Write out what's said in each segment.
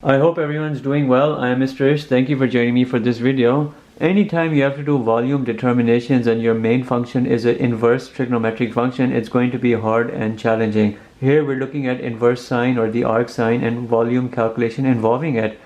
I hope everyone's doing well. I am Mr. Ish. Thank you for joining me for this video. Anytime you have to do volume determinations and your main function is an inverse trigonometric function, it's going to be hard and challenging. Here we're looking at inverse sine or the arcsin and volume calculation involving it.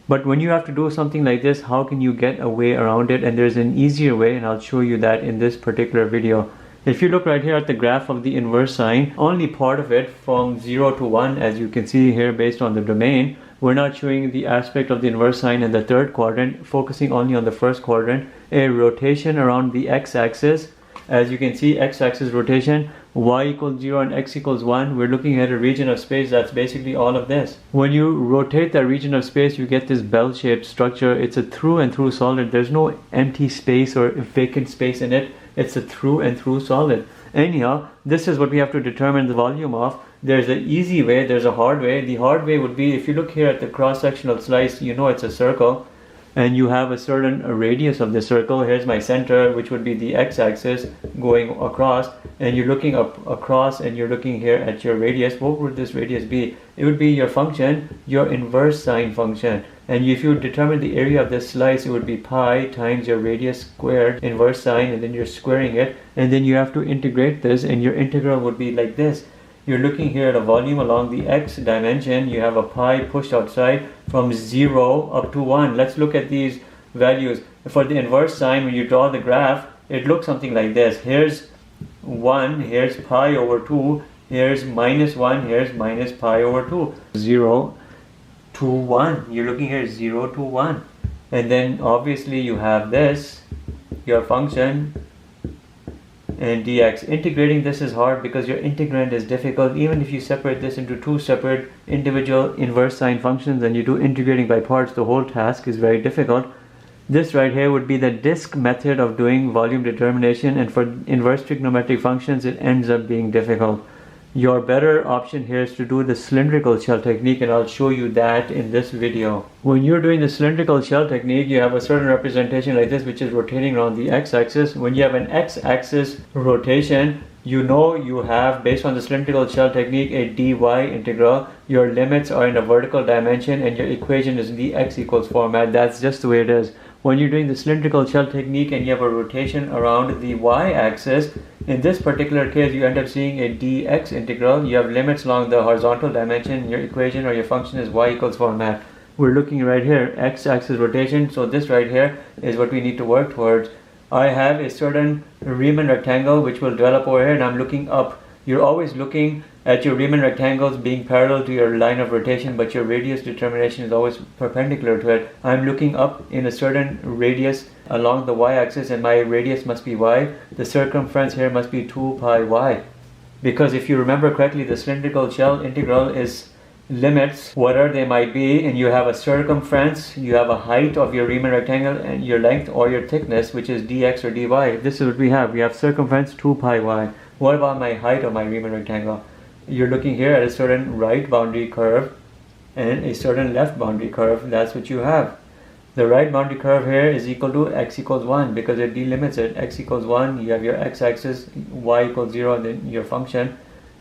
But when you have to do something like this, how can you get a way around it? And there's an easier way, and I'll show you that in this particular video. If you look right here at the graph of the inverse sine, only part of it from 0 to 1, as you can see here based on the domain. We're not showing the aspect of the inverse sine in the third quadrant, focusing only on the first quadrant. A rotation around the x-axis. As you can see, x-axis rotation, y equals 0 and x equals 1. We're looking at a region of space that's basically all of this. When you rotate that region of space, you get this bell-shaped structure. It's a through and through solid. There's no empty space or vacant space in it. It's a through and through solid. Anyhow, this is what we have to determine the volume of. There's an easy way, there's a hard way. The hard way would be, if you look here at the cross-sectional slice, you know it's a circle, and you have a certain radius of the circle. Here's my center, which would be the x-axis going across, and you're looking up across and you're looking here at your radius. What would this radius be? It would be your function, your inverse sine function. And if you determine the area of this slice, it would be pi times your radius squared inverse sine, and then you're squaring it, and then you have to integrate this, and your integral would be like this. You're looking here at a volume along the x dimension. You have a pi pushed outside from 0 up to 1. Let's look at these values. For the inverse sine, when you draw the graph, it looks something like this. Here's 1, here's pi over 2, here's minus 1, here's minus pi over 2. 0 to 1. You're looking here 0 to 1. And then obviously you have this, your function, and dx. Integrating this is hard because your integrand is difficult. Even if you separate this into two separate individual inverse sine functions and you do integrating by parts, the whole task is very difficult. This right here would be the disk method of doing volume determination, and for inverse trigonometric functions it ends up being difficult. Your better option here is to do the cylindrical shell technique, and I'll show you that in this video. When you're doing the cylindrical shell technique, you have a certain representation like this, which is rotating around the x-axis. When you have an x-axis rotation, you know you have, based on the cylindrical shell technique, a dy integral. Your limits are in a vertical dimension and your equation is in the x equals format. That's just the way it is. When you're doing the cylindrical shell technique and you have a rotation around the y-axis, in this particular case you end up seeing a dx integral. You have limits along the horizontal dimension. Your equation or your function is y equals format. We're looking right here, x-axis rotation, so this right here is what we need to work towards. I have a certain Riemann rectangle which will develop over here, and I'm looking up. You're always looking at your Riemann rectangles being parallel to your line of rotation, but your radius determination is always perpendicular to it. I'm looking up in a certain radius along the y-axis, and my radius must be y. The circumference here must be 2 pi y. Because if you remember correctly, the cylindrical shell integral is limits, whatever they might be, and you have a circumference, you have a height of your Riemann rectangle, and your length or your thickness, which is dx or dy. This is what we have. We have circumference 2 pi y. What about my height of my Riemann rectangle? You're looking here at a certain right boundary curve and a certain left boundary curve. That's what you have. The right boundary curve here is equal to x equals 1 because it delimits it. X equals 1, you have your x-axis, y equals 0, and then your function.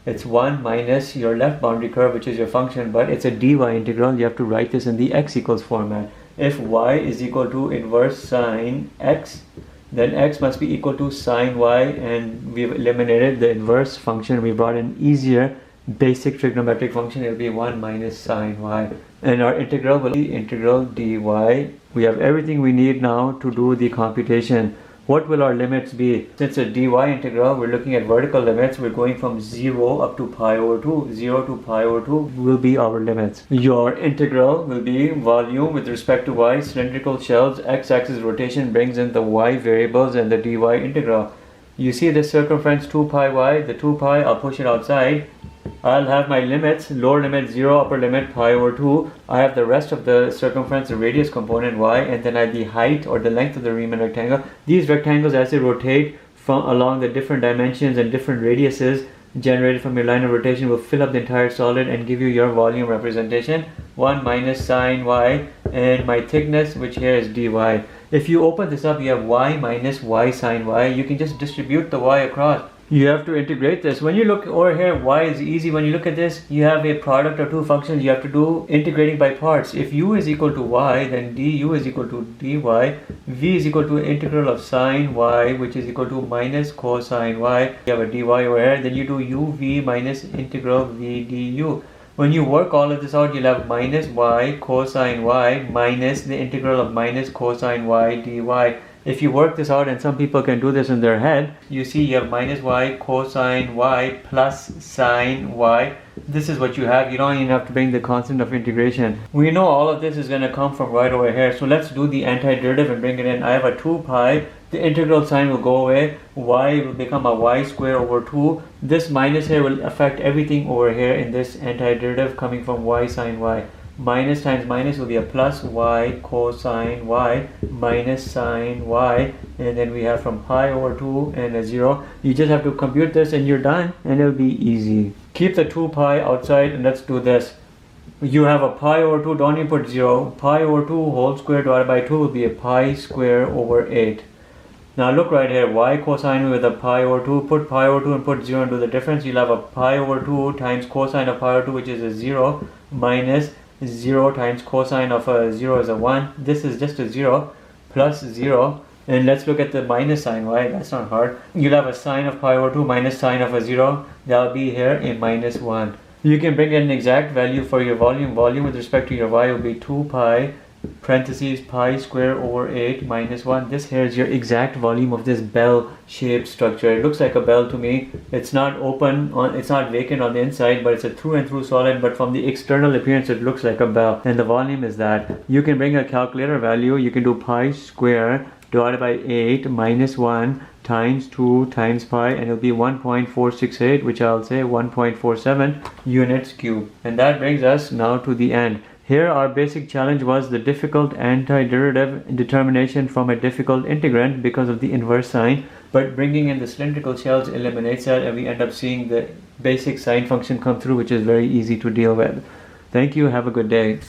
It's 1 minus your left boundary curve, which is your function, but it's a dy integral. You have to write this in the x equals format. If y is equal to inverse sine x, then x must be equal to sine y, and we've eliminated the inverse function. We brought an easier basic trigonometric function. It will be 1 minus sine y, and our integral will be integral dy. We have everything we need now to do the computation. What will our limits be? Since a dy integral, we're looking at vertical limits. We're going from 0 up to pi over 2. 0 to pi over 2 will be our limits. Your integral will be volume with respect to y, cylindrical shells, x-axis rotation brings in the y variables, and the dy integral. You see the circumference 2 pi y, the 2 pi, I'll push it outside. I'll have my limits, lower limit 0, upper limit pi over 2. I have the rest of the circumference, the radius component y, and then I have the height or the length of the Riemann rectangle. These rectangles, as they rotate from along the different dimensions and different radiuses generated from your line of rotation, will fill up the entire solid and give you your volume representation. 1 minus sine y, and my thickness, which here is dy. If you open this up, you have y minus y sine y. You can just distribute the y across. You have to integrate this. When you look over here, y is easy. When you look at this, you have a product of two functions. You have to do integrating by parts. If u is equal to y, then du is equal to dy. V is equal to integral of sine y, which is equal to minus cosine y. You have a dy over here. Then you do uv minus integral v du. When you work all of this out, you'll have minus y cosine y minus the integral of minus cosine y dy. If you work this out, and some people can do this in their head, you see you have minus y cosine y plus sine y. This is what you have. You don't even have to bring the constant of integration. We know all of this is going to come from right over here. So let's do the antiderivative and bring it in. I have a 2 pi. The integral sign will go away. Y will become a y square over 2. This minus here will affect everything over here in this antiderivative coming from y sine y. Minus times minus will be a plus y cosine y minus sine y, and then we have from pi over 2 and a 0. You just have to compute this and you're done, and it'll be easy. Keep the 2 pi outside and let's do this. You have a pi over 2, don't even put 0. Pi over 2 whole square divided by 2 will be a pi square over 8. Now look right here, y cosine with a pi over 2, put pi over 2 and put 0 and do the difference. You'll have a pi over 2 times cosine of pi over 2, which is a 0, minus 0 times cosine of a 0 is a 1. This is just a 0 plus 0. And let's look at the minus sign. Why? That's not hard. You'll have a sine of pi over 2 minus sine of a 0. That'll be here a minus 1. You can bring in an exact value for your volume. Volume with respect to your y will be 2 pi parentheses pi square over 8 minus 1. This here is your exact volume of this bell shaped structure. It looks like a bell to me. It's not open on, it's not vacant on the inside, but it's a through and through solid, but from the external appearance it looks like a bell, and the volume is that. You can bring a calculator value. You can do pi square divided by 8 minus 1 times 2 times pi, and it'll be 1.468, which I'll say 1.47 units cubed. And that brings us now to the end. Here our basic challenge was the difficult antiderivative determination from a difficult integrand because of the inverse sign, but bringing in the cylindrical shells eliminates that, and we end up seeing the basic sine function come through, which is very easy to deal with. Thank you, have a good day.